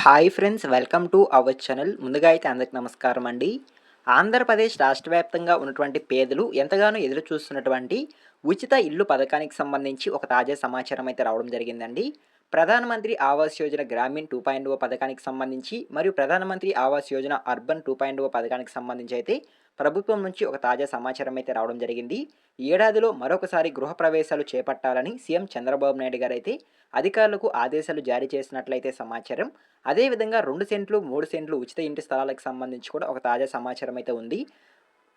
Hi friends, welcome to our channel. ముందుగా అయితే అందరికి నమస్కారం అండి. ఆంధ్రప్రదేశ్ రాష్ట్ర వ్యాప్తంగా ఉన్నటువంటి పేదలు ఎంతగానో ఎదురు చూస్తున్నటువంటి ఉచిత ఇల్లు పథకానికి సంబంధించి ఒక తాజా సమాచారం అయితే రావడం జరిగిందండి. ప్రధానమంత్రి ఆవాస్ యోజన గ్రామీణ్ 2.0 పథకానికి సంబంధించి మరియు ప్రధానమంత్రి ఆవాస్ యోజన అర్బన్ 2.0 పథకానికి సంబంధించి అయితే ప్రభుత్వం నుంచి ఒక తాజా సమాచారం అయితే రావడం జరిగింది. ఈ ఏడాదిలో మరొకసారి గృహప్రవేశాలు చేపట్టాలని సీఎం చంద్రబాబు నాయుడు గారు అయితే అధికారులకు ఆదేశాలు జారీ చేసినట్లయితే సమాచారం. అదేవిధంగా 2 సెంట్లు, 3 సెంట్లు ఉచిత ఇంటి స్థలాలకు సంబంధించి కూడా ఒక తాజా సమాచారం అయితే ఉంది.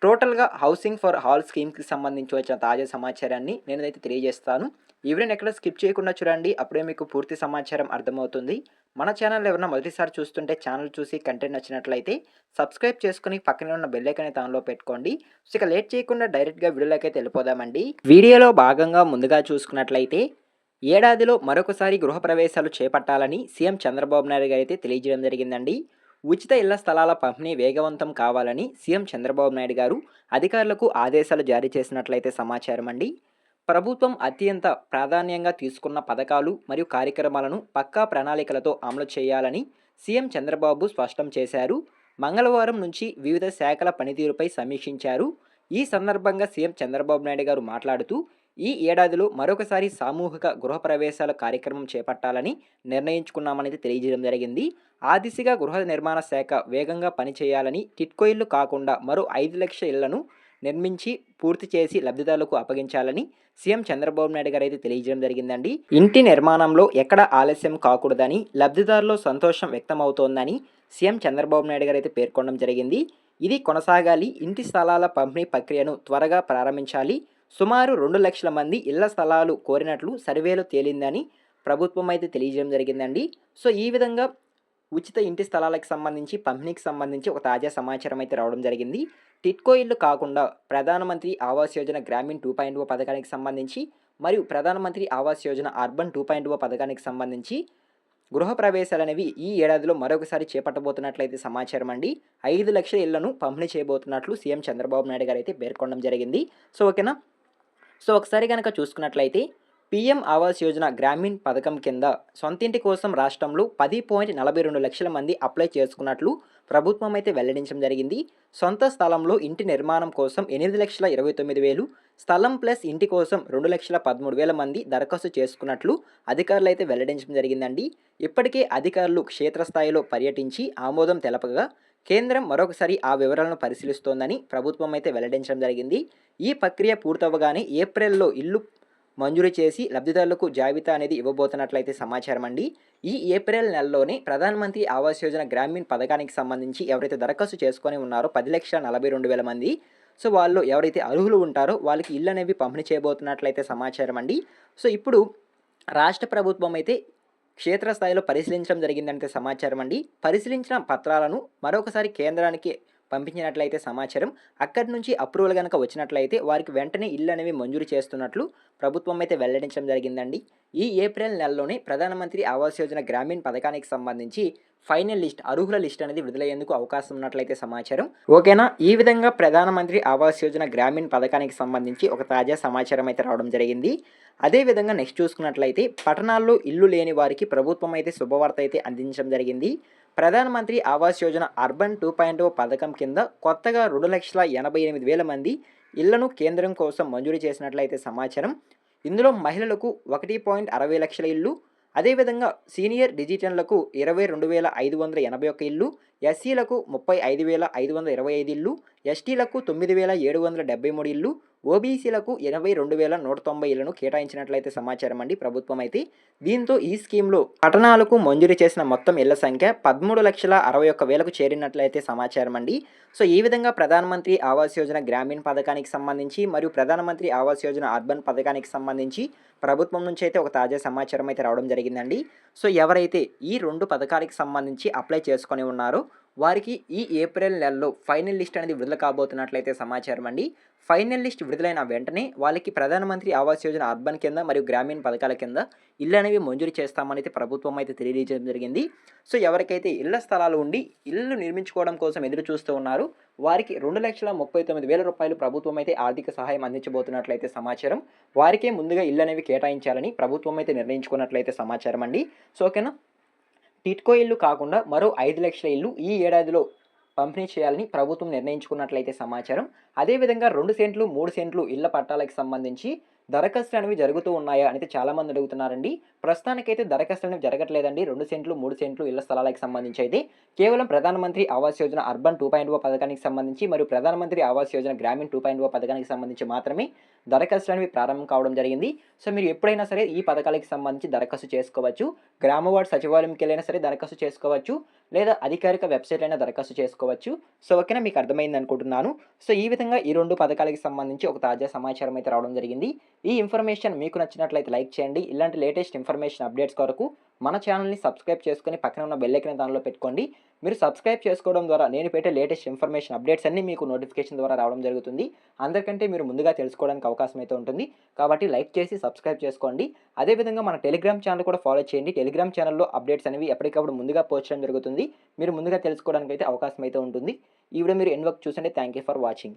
టోటల్‌గా హౌసింగ్ ఫర్ ఆల్ స్కీమ్‌కి సంబంధించి వచ్చిన తాజా సమాచారాన్ని నేనైతే తెలియజేస్తాను. ఈ వీడియోని ఎక్కడ స్కిప్ చేయకుండా చూడండి. అప్పుడే మీకు పూర్తి సమాచారం అర్థమవుతుంది. మన ఛానల్ ఎవరైనా మొదటిసారి చూస్తుంటే ఛానల్ చూసి కంటెంట్ నచ్చినట్లయితే సబ్స్క్రైబ్ చేసుకొని పక్కనే ఉన్న బెల్ ఐకాన్ అయితే ఆన్‌లో పెట్టుకోండి. సో ఇక లేట్ చేయకుండా డైరెక్ట్‌గా వీడియోలోకైతే వెళ్ళిపోదామండి. వీడియోలో భాగంగా ముందుగా చూసుకున్నట్లయితే ఏడాదిలో మరొకసారి గృహప్రవేశాలు చేపట్టాలని సీఎం చంద్రబాబు నాయుడు గారు అయితే తెలియజేయడం జరిగిందండి. ఉచిత ఇళ్ల స్థలాల పంపిణీ వేగవంతం కావాలని సీఎం చంద్రబాబు నాయుడు గారు అధికారులకు ఆదేశాలు జారీ చేసినట్లయితే సమాచారం అండి. ప్రభుత్వం అత్యంత ప్రాధాన్యంగా తీసుకున్న పథకాలు మరియు కార్యక్రమాలను పక్కా ప్రణాళికలతో అమలు చేయాలని సీఎం చంద్రబాబు స్పష్టం చేశారు. మంగళవారం నుంచి వివిధ శాఖల పనితీరుపై సమీక్షించారు. ఈ సందర్భంగా సీఎం చంద్రబాబు నాయుడు గారు మాట్లాడుతూ ఈ ఏడాదిలో మరొకసారి సామూహిక గృహప్రవేశాల కార్యక్రమం చేపట్టాలని నిర్ణయించుకున్నామనేది తెలియజేయడం జరిగింది. ఆ దిశగా గృహ నిర్మాణ శాఖ వేగంగా పనిచేయాలని, టిట్కో ఇళ్లు కాకుండా మరో 5 లక్షల ఇళ్లను నిర్మించి పూర్తి చేసి లబ్ధిదారులకు అప్పగించాలని సీఎం చంద్రబాబు నాయుడు గారు అయితే తెలియజేయడం జరిగిందండి. ఇంటి నిర్మాణంలో ఎక్కడ ఆలస్యం కాకూడదని, లబ్ధిదారుల్లో సంతోషం వ్యక్తమవుతోందని సీఎం చంద్రబాబు నాయుడు గారు అయితే పేర్కొనడం జరిగింది. ఇది కొనసాగాలి. ఇంటి స్థలాల పంపిణీ ప్రక్రియను త్వరగా ప్రారంభించాలి. సుమారు 2 లక్షల మంది ఇళ్ల స్థలాలు కోరినట్లు సర్వేలో తేలిందని ప్రభుత్వం అయితే తెలియజేయడం జరిగిందండి. సో ఈ విధంగా ఉచిత ఇంటి స్థలాలకు సంబంధించి పంపిణీకి సంబంధించి ఒక తాజా సమాచారం అయితే రావడం జరిగింది. టిట్కో ఇళ్లు కాకుండా ప్రధానమంత్రి ఆవాస్ యోజన గ్రామీణ్ 2.0 పథకానికి సంబంధించి మరియు ప్రధానమంత్రి ఆవాస్ యోజన అర్బన్ 2.0 పథకానికి సంబంధించి గృహప్రవేశాలు అనేవి ఈ ఏడాదిలో మరొకసారి చేపట్టబోతున్నట్లయితే సమాచారం అండి. 5 లక్షల ఇళ్లను పంపిణీ చేయబోతున్నట్లు సీఎం చంద్రబాబు నాయుడు గారు అయితే పేర్కొనడం జరిగింది. సో ఓకేనా. సో ఒకసారి కనుక చూసుకున్నట్లయితే పీఎం ఆవాస్ యోజన గ్రామీణ్ పథకం కింద సొంతింటి కోసం రాష్ట్రంలో 10.42 లక్షల మంది అప్లై చేసుకున్నట్లు ప్రభుత్వం అయితే వెల్లడించడం జరిగింది. సొంత స్థలంలో ఇంటి నిర్మాణం కోసం 8,29,000, స్థలం ప్లస్ ఇంటి కోసం 2,13,000 మంది దరఖాస్తు చేసుకున్నట్లు అధికారులు అయితే వెల్లడించడం జరిగిందండి. ఇప్పటికే అధికారులు క్షేత్రస్థాయిలో పర్యటించి ఆమోదం తెలపగా కేంద్రం మరొకసారి ఆ వివరాలను పరిశీలిస్తోందని ప్రభుత్వం అయితే వెల్లడించడం జరిగింది. ఈ ప్రక్రియ పూర్తవగానే ఏప్రిల్లో ఇల్లు మంజూరు చేసి లబ్ధిదారులకు జాబితా అనేది ఇవ్వబోతున్నట్లయితే సమాచారం అండి. ఈ ఏప్రిల్ నెలలోనే ప్రధానమంత్రి ఆవాస్ యోజన గ్రామీణ్ పథకానికి సంబంధించి ఎవరైతే దరఖాస్తు చేసుకొని ఉన్నారో 10,42,000 మంది, సో వాళ్ళు ఎవరైతే అర్హులు ఉంటారో వాళ్ళకి ఇల్లు అనేవి పంపిణీ చేయబోతున్నట్లయితే సమాచారం అండి. సో ఇప్పుడు రాష్ట్ర ప్రభుత్వం అయితే క్షేత్రస్థాయిలో పరిశీలించడం జరిగిందంటే సమాచారం అండి. పరిశీలించిన పత్రాలను మరొకసారి కేంద్రానికి పంపించినట్లయితే సమాచారం. అక్కడి నుంచి అప్రూవల్ కనుక వచ్చినట్లయితే వారికి వెంటనే ఇల్లు అనేవి మంజూరు చేస్తున్నట్లు ప్రభుత్వం అయితే వెల్లడించడం జరిగిందండి. ఈ ఏప్రిల్ నెలలోనే ప్రధానమంత్రి ఆవాస్ యోజన గ్రామీణ్ పథకానికి సంబంధించి ఫైనల్ లిస్ట్, అర్హుల లిస్ట్ అనేది విడుదలయ్యేందుకు అవకాశం ఉన్నట్లయితే సమాచారం. ఓకేనా. ఈ విధంగా ప్రధానమంత్రి ఆవాస్ యోజన గ్రామీణ్ పథకానికి సంబంధించి ఒక తాజా సమాచారం అయితే రావడం జరిగింది. అదేవిధంగా నెక్స్ట్ చూసుకున్నట్లయితే పట్టణాల్లో ఇల్లు లేని వారికి ప్రభుత్వం అయితే శుభవార్త అయితే అందించడం జరిగింది. ప్రధానమంత్రి ఆవాస్ యోజన అర్బన్ 2.0 పథకం కింద కొత్తగా 2,88,000 మంది ఇళ్లను కేంద్రం కోసం మంజూరు చేసినట్లయితే సమాచారం. ఇందులో మహిళలకు 1.60 లక్షల ఇల్లు, అదేవిధంగా సీనియర్ డిజిటన్లకు 22,581 ఇల్లు, ఎస్సీలకు 35,525 ఇల్లు, ఎస్టీలకు 9,773 ఇల్లు, ఓబీసీలకు 82,190 ఇళ్లను కేటాయించినట్లయితే సమాచారం అండి ప్రభుత్వం అయితే. దీంతో ఈ స్కీమ్లో పట్టణాలకు మంజూరు చేసిన మొత్తం ఇళ్ల సంఖ్య 13,61,000కు చేరినట్లయితే సమాచారం అండి. సో ఈ విధంగా ప్రధానమంత్రి ఆవాస్ యోజన గ్రామీణ్ పథకానికి సంబంధించి మరియు ప్రధానమంత్రి ఆవాస్ యోజన అర్బన్ పథకానికి సంబంధించి ప్రభుత్వం నుంచి అయితే ఒక తాజా సమాచారం అయితే రావడం జరిగిందండి. సో ఎవరైతే ఈ 2 పథకాలకు సంబంధించి అప్లై చేసుకొని ఉన్నారో వారికి ఈ ఏప్రిల్ నెలలో ఫైనల్ లిస్ట్ అనేది విడుదల కాబోతున్నట్లయితే సమాచారం అండి. ఫైనల్ లిస్ట్ విడుదలైన వెంటనే వాళ్ళకి ప్రధానమంత్రి ఆవాస్ యోజన అర్బన్ కింద మరియు గ్రామీణ పథకాల కింద ఇల్లు అనేవి మంజూరు చేస్తామని అయితే ప్రభుత్వం అయితే తెలియజేయడం జరిగింది. సో ఎవరికైతే ఇళ్ల స్థలాలు ఉండి ఇల్లు నిర్మించుకోవడం కోసం ఎదురు చూస్తూ ఉన్నారో వారికి 2,39,000 రూపాయలు ప్రభుత్వం అయితే ఆర్థిక సహాయం అందించబోతున్నట్లయితే సమాచారం. వారికే ముందుగా ఇల్లు అనేవి కేటాయించాలని ప్రభుత్వం అయితే నిర్ణయించుకున్నట్లయితే సమాచారం అండి. సో ఓకేనా. టిడ్కో ఇల్లు కాకుండా మరో 5,00,000 ఇల్లు ఈ ఏడాదిలో పంపిణీ చేయాలని ప్రభుత్వం నిర్ణయించుకున్నట్లయితే సమాచారం. అదేవిధంగా 2 సెంట్లు, 3 సెంట్లు ఇళ్ల పట్టాలకు సంబంధించి దరఖాస్తులనేవి జరుగుతూ ఉన్నాయా అనేది చాలామంది అడుగుతున్నారండి. ప్రస్తుతానికైతే దరఖాస్తులనేవి జరగట్లేదండి. 2 సెంట్లు, 3 సెంట్లు ఇళ్ల స్థలాలకు సంబంధించి అయితే కేవలం ప్రధానమంత్రి ఆవాస్ యోజన అర్బన్ 2.0 పథకానికి సంబంధించి మరియు ప్రధానమంత్రి ఆవాస్ యోజన గ్రామీణ్ 2.0 పథకానికి సంబంధించి మాత్రమే దరఖాస్తులనేవి ప్రారంభం కావడం జరిగింది. సో, మీరు ఎప్పుడైనా సరే ఈ పథకాలకు సంబంధించి దరఖాస్తు చేసుకోవచ్చు. గ్రామ వార్డ్ సచివాలయంకెళ్ళైనా సరే దరఖాస్తు చేసుకోవచ్చు. లేదా అధికారిక వెబ్‌సైట్ అయినా దరఖాస్తు చేసుకోవచ్చు. సో, ఓకేనా, మీకు అర్థమైందనుకుంటున్నాను. సో, ఈ విధంగా ఈ 2 పథకాలకి సంబంధించి ఒక తాజా సమాచారం అయితే రావడం జరిగింది. ఈ ఇన్ఫర్మేషన్ మీకు నచ్చినట్లయితే లైక్ చేయండి. ఇలాంటి లేటెస్ట్ ఇన్ఫర్మేషన్ అప్డేట్స్ కొరకు మన ఛానల్‌ని సబ్స్క్రైబ్ చేసుకొని పక్కన ఉన్న బెల్ ఐకాన్ దానిలో పెట్టుకోండి. మీరు సబ్స్క్రైబ్ చేసుకోవడం ద్వారా నేను పెట్టే లేటెస్ట్ ఇన్ఫర్మేషన్ అప్డేట్స్ అన్నీ మీకు నోటిఫికేషన్ ద్వారా రావడం జరుగుతుంది. అందరికంటే మీరు ముందుగా తెలుసుకోవడానికి అవకాశం అయితే ఉంటుంది. కాబట్టి లైక్ చేసి సబ్స్క్రైబ్ చేసుకోండి. అదేవిధంగా మన టెలిగ్రామ్ ఛానల్ కూడా ఫాలో చేయండి. టెలిగ్రామ్ ఛానల్‌లో అప్డేట్స్ అనేవి ఎప్పటికప్పుడు ముందుగా పోస్ట్ చేయడం జరుగుతుంది. మీరు ముందుగా తెలుసుకోవడానికి అయితే అవకాశం అయితే ఉంటుంది. ఈ వీడియో మీరు ఎండ్ వరకు చూసండి. Thank you for watching.